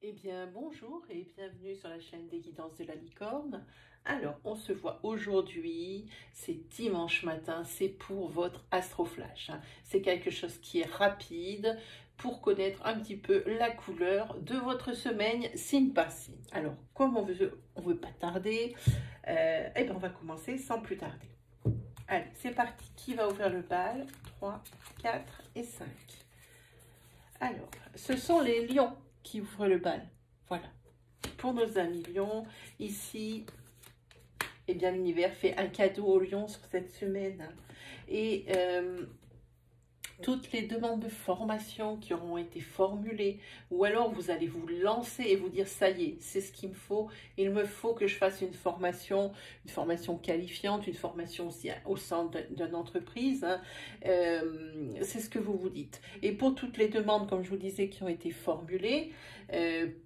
Eh bien, bonjour et bienvenue sur la chaîne des guidances de la licorne. Alors, on se voit aujourd'hui, c'est dimanche matin, c'est pour votre astroflash. C'est quelque chose qui est rapide pour connaître un petit peu la couleur de votre semaine, signe par signe. Alors, comme on veut pas tarder, eh bien, on va commencer sans plus tarder. Allez, c'est parti. Qui va ouvrir le bal? 3, 4 et 5. Alors, ce sont les lions qui ouvrent le bal. Voilà. Pour nos amis lions, ici, eh bien, l'univers fait un cadeau aux lions sur cette semaine. Et toutes les demandes de formation qui auront été formulées, ou alors vous allez vous lancer et vous dire ça y est, c'est ce qu'il me faut, il me faut que je fasse une formation qualifiante, une formation aussi au sein d'une entreprise, hein. C'est ce que vous vous dites. Et pour toutes les demandes, comme je vous disais, qui ont été formulées,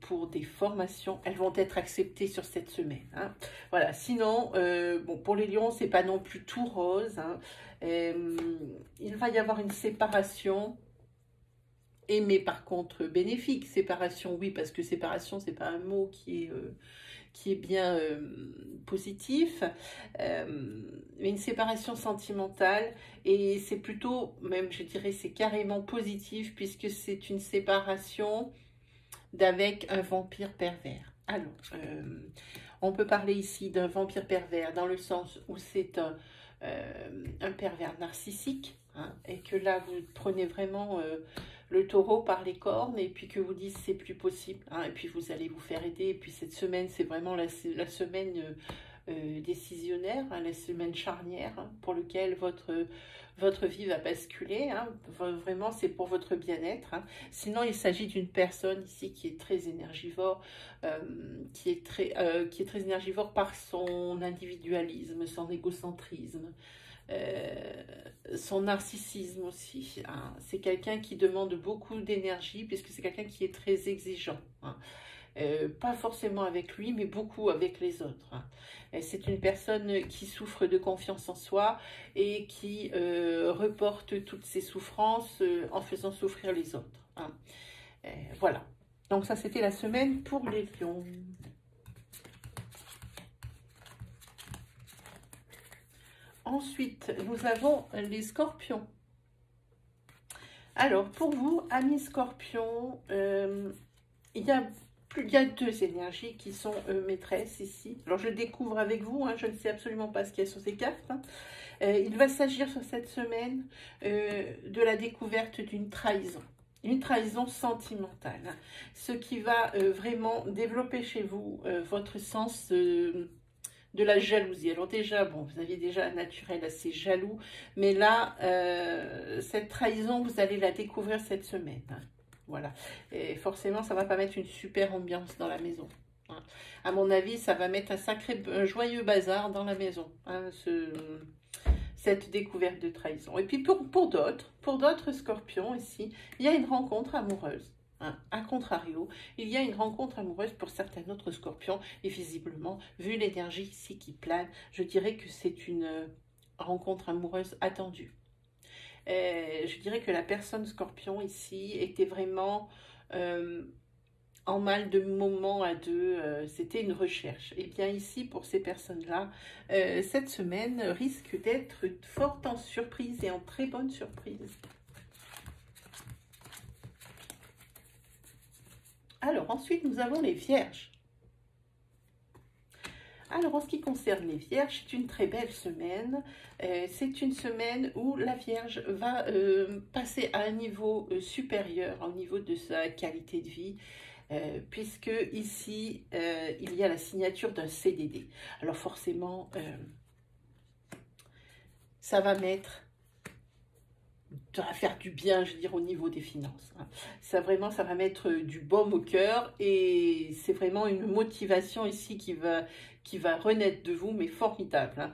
pour des formations, elles vont être acceptées sur cette semaine, hein. Voilà, sinon, bon, pour les lions, c'est pas non plus tout rose, hein. Il va y avoir une séparation, mais par contre bénéfique. Séparation, oui, parce que séparation, c'est pas un mot qui est bien positif, mais une séparation sentimentale, et c'est plutôt, même je dirais, c'est carrément positif, puisque c'est une séparation d'avec un vampire pervers. Alors, on peut parler ici d'un vampire pervers dans le sens où c'est un pervers narcissique, hein, et que là vous prenez vraiment le taureau par les cornes et puis que vous dites c'est plus possible, hein, et puis vous allez vous faire aider. Et puis cette semaine, c'est vraiment la semaine décisionnaire, hein, la semaine charnière, hein, pour lequel votre vie va basculer, hein. Vraiment, c'est pour votre bien-être, hein. Sinon, il s'agit d'une personne ici qui est très énergivore, qui est très énergivore par son individualisme, son égocentrisme, son narcissisme aussi, hein. C'est quelqu'un qui demande beaucoup d'énergie puisque c'est quelqu'un qui est très exigeant, hein. Pas forcément avec lui, mais beaucoup avec les autres, hein. C'est une personne qui souffre de confiance en soi et qui reporte toutes ses souffrances en faisant souffrir les autres, hein. Voilà. Donc ça, c'était la semaine pour les lions. Ensuite, nous avons les scorpions. Alors, pour vous, amis scorpions, il y a deux énergies qui sont maîtresses ici. Alors, je découvre avec vous, hein, je ne sais absolument pas ce qu'il y a sur ces cartes, hein. Il va s'agir sur cette semaine de la découverte d'une trahison. Une trahison sentimentale, hein, ce qui va vraiment développer chez vous votre sens de la jalousie. Alors déjà, bon, vous aviez déjà un naturel assez jaloux, mais là, cette trahison, vous allez la découvrir cette semaine, hein. Voilà. Et forcément, ça va pas mettre une super ambiance dans la maison, hein. À mon avis, ça va mettre un joyeux bazar dans la maison, hein, cette découverte de trahison. Et puis pour d'autres scorpions ici, il y a une rencontre amoureuse, hein. A contrario, il y a une rencontre amoureuse pour certains autres scorpions, et visiblement, vu l'énergie ici qui plane, je dirais que c'est une rencontre amoureuse attendue. Je dirais que la personne scorpion ici était vraiment en mal de moment à deux, c'était une recherche. Et bien ici, pour ces personnes-là, cette semaine risque d'être forte en surprise et en très bonne surprise. Alors ensuite, nous avons les vierges. Alors, en ce qui concerne les vierges, c'est une très belle semaine. C'est une semaine où la vierge va passer à un niveau supérieur, au niveau de sa qualité de vie, puisque ici, il y a la signature d'un CDD. Alors forcément, ça va faire du bien, je veux dire, au niveau des finances, hein. Ça vraiment, ça va mettre du baume au cœur, et c'est vraiment une motivation ici qui va renaître de vous, mais formidable, hein.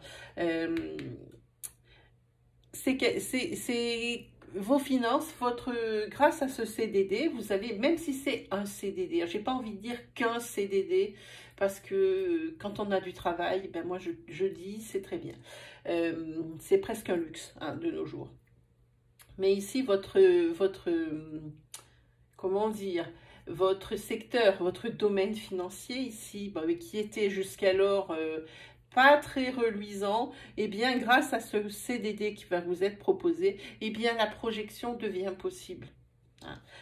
C'est vos finances, grâce à ce CDD, vous allez, même si c'est un CDD, j'ai pas envie de dire qu'un CDD, parce que quand on a du travail, ben moi je dis c'est très bien. C'est presque un luxe, hein, de nos jours. Mais ici, comment dire, votre secteur, votre domaine financier ici, qui était jusqu'alors pas très reluisant, et bien grâce à ce CDD qui va vous être proposé, et bien la projection devient possible.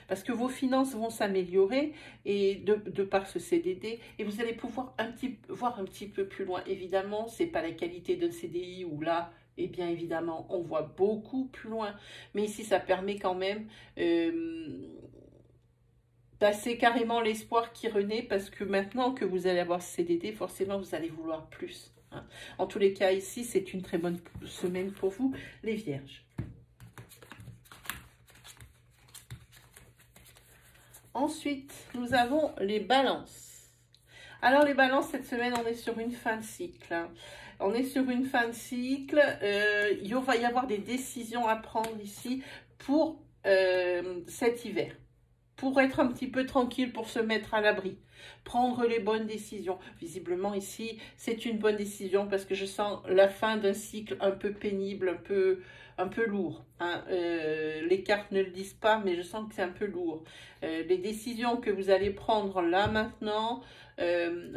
Parce que vos finances vont s'améliorer et de par ce CDD, et vous allez pouvoir voir un petit peu plus loin. Évidemment, c'est pas la qualité d'un CDI où là, et bien évidemment, on voit beaucoup plus loin. Mais ici, ça permet quand même c'est carrément l'espoir qui renaît, parce que maintenant que vous allez avoir ce CDD, forcément, vous allez vouloir plus. En tous les cas, ici, c'est une très bonne semaine pour vous, les Vierges. Ensuite, nous avons les balances. Alors, les balances, cette semaine, on est sur une fin de cycle. On est sur une fin de cycle. Il va y avoir des décisions à prendre ici pour cet hiver. Pour être un petit peu tranquille, pour se mettre à l'abri, prendre les bonnes décisions. Visiblement ici, c'est une bonne décision parce que je sens la fin d'un cycle un peu pénible, un peu lourd. Les cartes ne le disent pas, mais je sens que c'est un peu lourd. Les décisions que vous allez prendre là maintenant,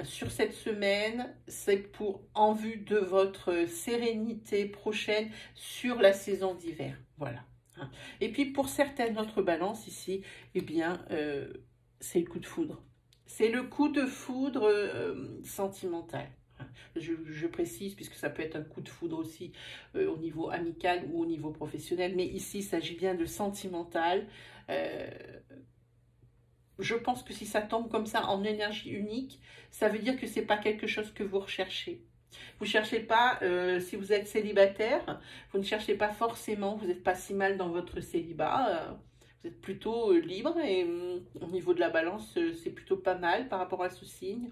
sur cette semaine, c'est en vue de votre sérénité prochaine sur la saison d'hiver. Voilà. Et puis pour certaines autres balances ici, eh bien, c'est le coup de foudre. C'est le coup de foudre sentimental. Je précise, puisque ça peut être un coup de foudre aussi au niveau amical ou au niveau professionnel, mais ici, il s'agit bien de sentimental. Je pense que si ça tombe comme ça en énergie unique, ça veut dire que ce n'est pas quelque chose que vous recherchez. Vous ne cherchez pas, si vous êtes célibataire, vous ne cherchez pas forcément, vous n'êtes pas si mal dans votre célibat, vous êtes plutôt libre et au niveau de la balance, c'est plutôt pas mal par rapport à ce signe.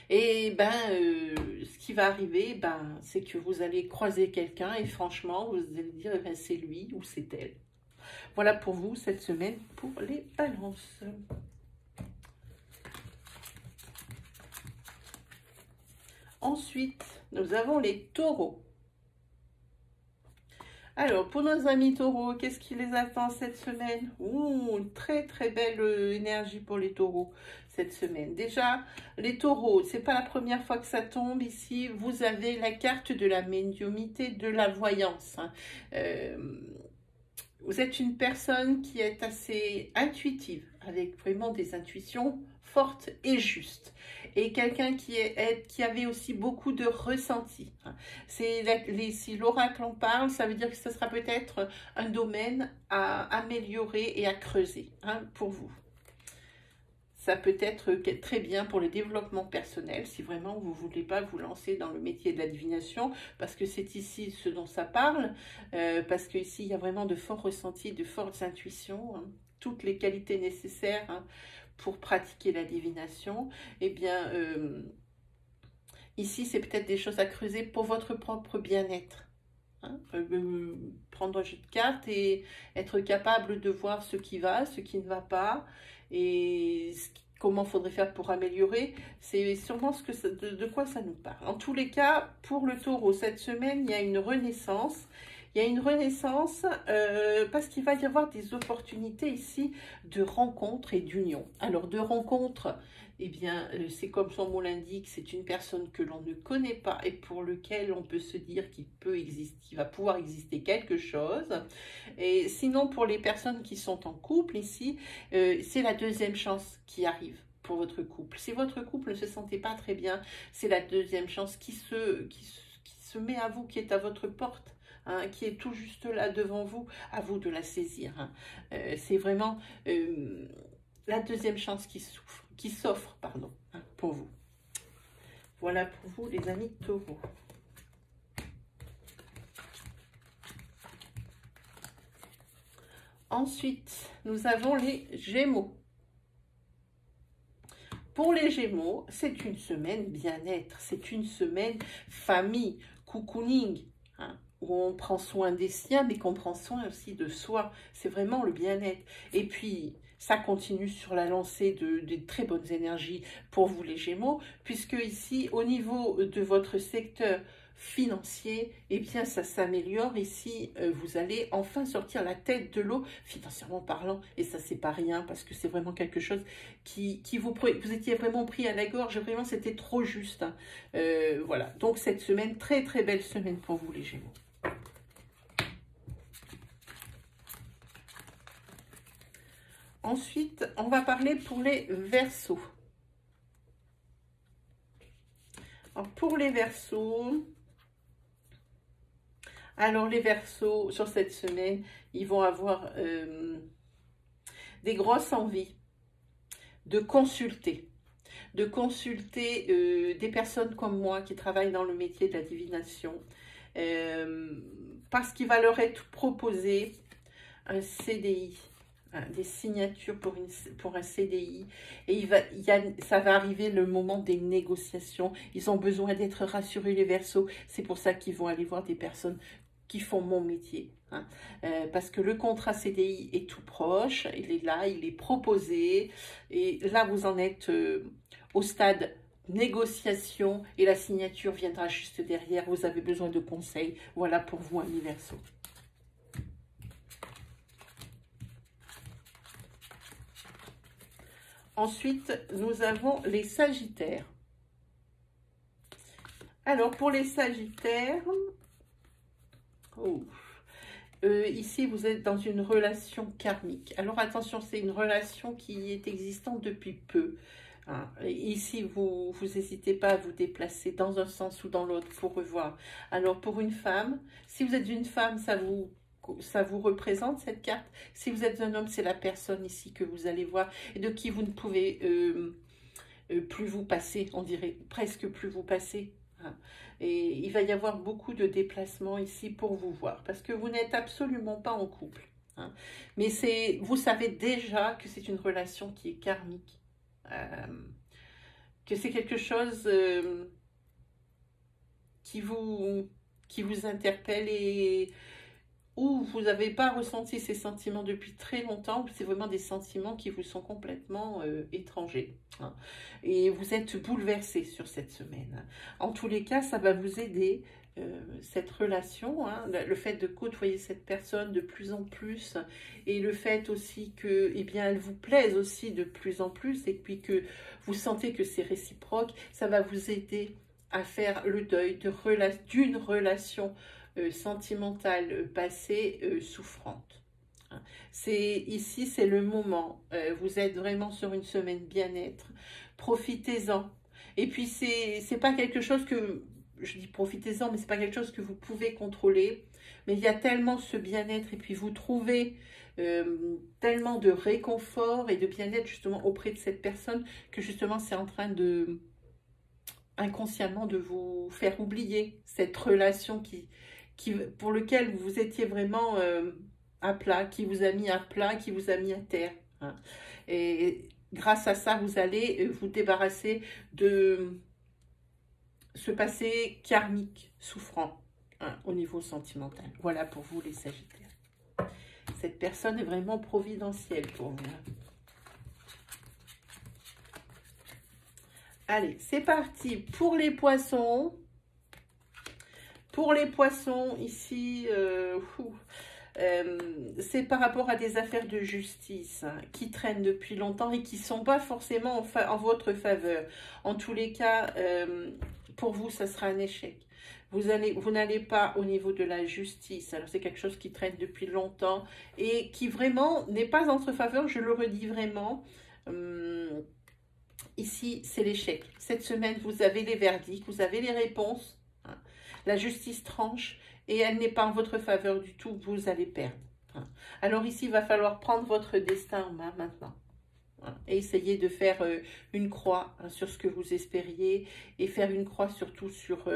Et ce qui va arriver, c'est que vous allez croiser quelqu'un et franchement, vous allez dire, c'est lui ou c'est elle. Voilà pour vous cette semaine pour les balances. Ensuite, nous avons les taureaux. Alors, pour nos amis taureaux, qu'est-ce qui les attend cette semaine? Une très très belle énergie pour les taureaux cette semaine. Déjà, les taureaux, c'est pas la première fois que ça tombe ici. Vous avez la carte de la médiumnité, de la voyance. Vous êtes une personne qui est assez intuitive, avec vraiment des intuitions fortes et justes. Et quelqu'un qui avait aussi beaucoup de ressenti. Si l'oracle en parle, ça veut dire que ce sera peut-être un domaine à améliorer et à creuser pour vous. Ça peut être très bien pour le développement personnel, si vraiment vous ne voulez pas vous lancer dans le métier de la divination, parce que c'est ici ce dont ça parle, parce qu'ici il y a vraiment de forts ressentis, de fortes intuitions, toutes les qualités nécessaires pour pratiquer la divination. Eh bien, ici c'est peut-être des choses à creuser pour votre propre bien-être. Prendre un jeu de cartes et être capable de voir ce qui va, ce qui ne va pas, et comment il faudrait faire pour améliorer. C'est sûrement de quoi ça nous parle. En tous les cas, pour le taureau, cette semaine, il y a une renaissance. Il y a une renaissance parce qu'il va y avoir des opportunités ici de rencontres et d'union. Alors, de rencontres, eh bien, c'est comme son mot l'indique, c'est une personne que l'on ne connaît pas et pour lequel on peut se dire qu'il peut exister, qu'il va pouvoir exister quelque chose. Et sinon, pour les personnes qui sont en couple ici, c'est la deuxième chance qui arrive pour votre couple. Si votre couple ne se sentait pas très bien, c'est la deuxième chance qui se met à vous, qui est à votre porte. Qui est tout juste là devant vous, à vous de la saisir. C'est vraiment la deuxième chance qui s'offre, pour vous. Voilà pour vous, les amis taureaux. Ensuite, nous avons les Gémeaux. Pour les Gémeaux, c'est une semaine bien-être, c'est une semaine famille, cocooning, où on prend soin des siens, mais qu'on prend soin aussi de soi. C'est vraiment le bien-être. Et puis, ça continue sur la lancée de très bonnes énergies pour vous les Gémeaux, puisque ici, au niveau de votre secteur financier, eh bien ça s'améliore. Ici, vous allez enfin sortir la tête de l'eau, financièrement parlant, et ça c'est pas rien, parce que c'est vraiment quelque chose qui vous étiez vraiment pris à la gorge, vraiment c'était trop juste. Hein. Voilà, donc cette semaine, très très belle semaine pour vous les Gémeaux. Ensuite, on va parler pour les Verseaux. Alors, pour les Verseaux, alors les Verseaux, sur cette semaine, ils vont avoir des grosses envies de consulter des personnes comme moi qui travaillent dans le métier de la divination, parce qu'il va leur être proposé un CDI, des signatures pour un CDI, et ça va arriver le moment des négociations. Ils ont besoin d'être rassurés, les Verseaux. C'est pour ça qu'ils vont aller voir des personnes qui font mon métier. Hein. Parce que le contrat CDI est tout proche, il est là, il est proposé, et là vous en êtes au stade négociation, et la signature viendra juste derrière. Vous avez besoin de conseils. Voilà pour vous, amis Verseaux. Ensuite, nous avons les Sagittaires. Alors, pour les Sagittaires, ici, vous êtes dans une relation karmique. Alors, attention, c'est une relation qui est existante depuis peu. Hein. Ici, vous n'hésitez pas à vous déplacer dans un sens ou dans l'autre pour revoir. Alors, pour une femme, si vous êtes une femme, ça vous représente cette carte. Si vous êtes un homme, c'est la personne ici que vous allez voir et de qui vous ne pouvez plus vous passer, on dirait presque plus vous passer. Hein. Et il va y avoir beaucoup de déplacements ici pour vous voir, parce que vous n'êtes absolument pas en couple. Hein. Mais vous savez déjà que c'est une relation qui est karmique, que c'est quelque chose qui vous interpelle et où vous n'avez pas ressenti ces sentiments depuis très longtemps. C'est vraiment des sentiments qui vous sont complètement étrangers. Hein. Et vous êtes bouleversé sur cette semaine. En tous les cas, ça va vous aider, cette relation, hein, le fait de côtoyer cette personne de plus en plus, et le fait aussi que, eh bien, elle vous plaise aussi de plus en plus, et puis que vous sentez que c'est réciproque, ça va vous aider à faire le deuil d'une relation sentimentale passée souffrante. Ici, c'est le moment. Vous êtes vraiment sur une semaine bien-être. Profitez-en. Et puis, c'est pas quelque chose que, je dis profitez-en, mais c'est pas quelque chose que vous pouvez contrôler. Mais il y a tellement ce bien-être, et puis vous trouvez tellement de réconfort et de bien-être justement auprès de cette personne, que justement c'est en train de inconsciemment de vous faire oublier cette relation pour lequel vous étiez vraiment à plat, qui vous a mis à plat, qui vous a mis à terre. Hein. Et grâce à ça, vous allez vous débarrasser de ce passé karmique souffrant, hein, au niveau sentimental. Voilà pour vous les Sagittaires. Cette personne est vraiment providentielle pour vous. Allez, c'est parti pour les Poissons. Pour les Poissons, ici, c'est par rapport à des affaires de justice, hein, qui traînent depuis longtemps et qui ne sont pas forcément en votre faveur. En tous les cas, pour vous, ça sera un échec. Vous n'allez pas au niveau de la justice. Alors, c'est quelque chose qui traîne depuis longtemps et qui vraiment n'est pas en votre faveur, je le redis vraiment. Ici, c'est l'échec. Cette semaine, vous avez les verdicts, vous avez les réponses. Hein. La justice tranche et elle n'est pas en votre faveur du tout. Vous allez perdre. Hein. Alors ici, il va falloir prendre votre destin en main maintenant. Hein. Et essayer de faire une croix, hein, sur ce que vous espériez et faire une croix surtout sur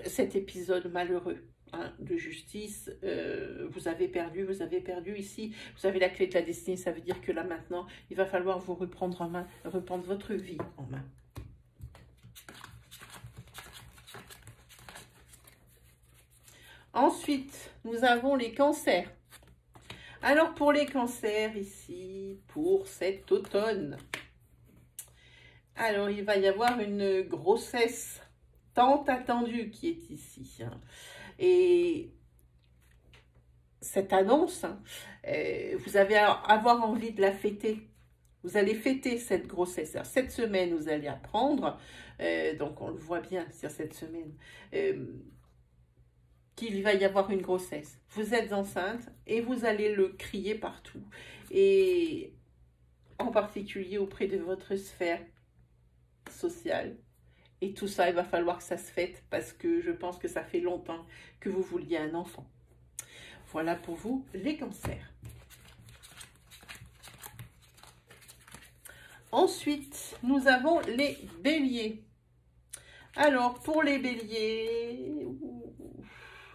cet épisode malheureux. Hein, de justice, vous avez perdu ici, vous avez la clé de la destinée, ça veut dire que là maintenant, il va falloir vous reprendre en main, reprendre votre vie en main. Ensuite, nous avons les cancers. Alors pour les cancers ici, pour cet automne, alors il va y avoir une grossesse tant attendu qui est ici. Hein. Et cette annonce, hein, vous allez avoir envie de la fêter. Vous allez fêter cette grossesse. Alors, cette semaine, vous allez apprendre, donc on le voit bien sur cette semaine, qu'il va y avoir une grossesse. Vous êtes enceinte et vous allez le crier partout. Et en particulier auprès de votre sphère sociale. Et tout ça, il va falloir que ça se fête parce que je pense que ça fait longtemps que vous vouliez un enfant. Voilà pour vous, les cancers. Ensuite, nous avons les béliers. Alors, pour les béliers,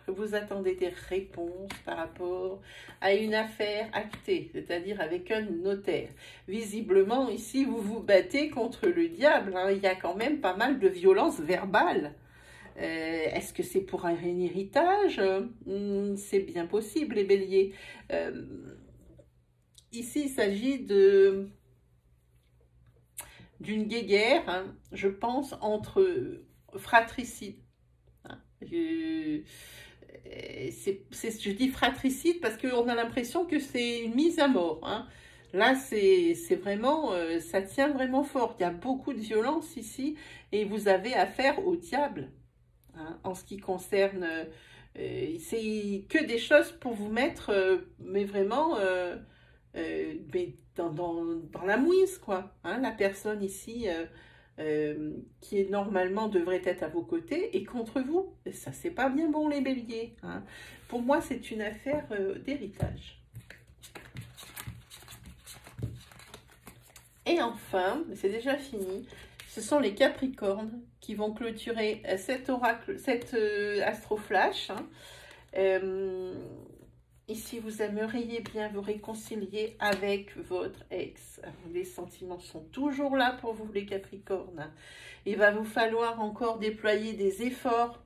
vous attendez des réponses par rapport à une affaire actée, c'est-à-dire avec un notaire. Visiblement, ici, vous vous battez contre le diable. Hein. Il y a quand même pas mal de violence verbale. Est-ce que c'est pour un héritage? C'est bien possible, les béliers. Ici, il s'agit d'une guéguerre, hein, je pense, entre fratricides. Hein. Je dis fratricide parce qu'on a l'impression que c'est une mise à mort. Hein. Là, c'est vraiment, ça tient vraiment fort. Il y a beaucoup de violence ici et vous avez affaire au diable. Hein, en ce qui concerne, c'est que des choses pour vous mettre, mais vraiment, mais dans la mouise, quoi. Hein, la personne ici qui est normalement devrait être à vos côtés et contre vous. Et ça, c'est pas bien bon, les béliers. Hein. Pour moi, c'est une affaire d'héritage. Et enfin, c'est déjà fini, ce sont les Capricornes qui vont clôturer cet oracle, cet astroflash. Hein. Ici, vous aimeriez bien vous réconcilier avec votre ex. Les sentiments sont toujours là pour vous, les Capricornes. Il va vous falloir encore déployer des efforts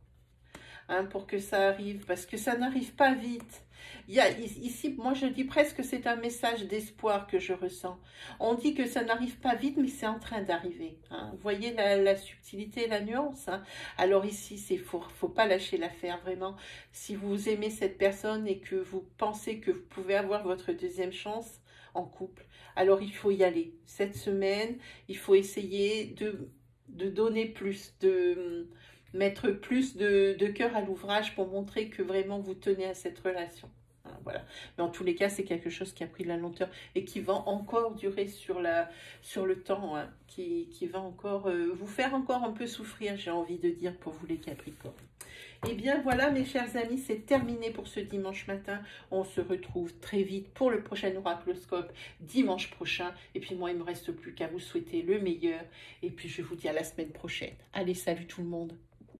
hein, pour que ça arrive, parce que ça n'arrive pas vite. Ici, moi, je dis presque que c'est un message d'espoir que je ressens. On dit que ça n'arrive pas vite, mais c'est en train d'arriver. Hein. Vous voyez la subtilité, la nuance. Hein. Alors ici, faut pas lâcher l'affaire, vraiment. Si vous aimez cette personne et que vous pensez que vous pouvez avoir votre deuxième chance en couple, alors il faut y aller. Cette semaine, il faut essayer de donner plus, de mettre plus de cœur à l'ouvrage pour montrer que vraiment vous tenez à cette relation. Voilà. Mais en tous les cas, c'est quelque chose qui a pris de la lenteur et qui va encore durer sur le temps, hein, qui va encore vous faire encore un peu souffrir, j'ai envie de dire, pour vous les Capricornes. Et bien voilà, mes chers amis, c'est terminé pour ce dimanche matin. On se retrouve très vite pour le prochain oracloscope dimanche prochain. Et puis moi, il ne me reste plus qu'à vous souhaiter le meilleur. Et puis je vous dis à la semaine prochaine. Allez, salut tout le monde.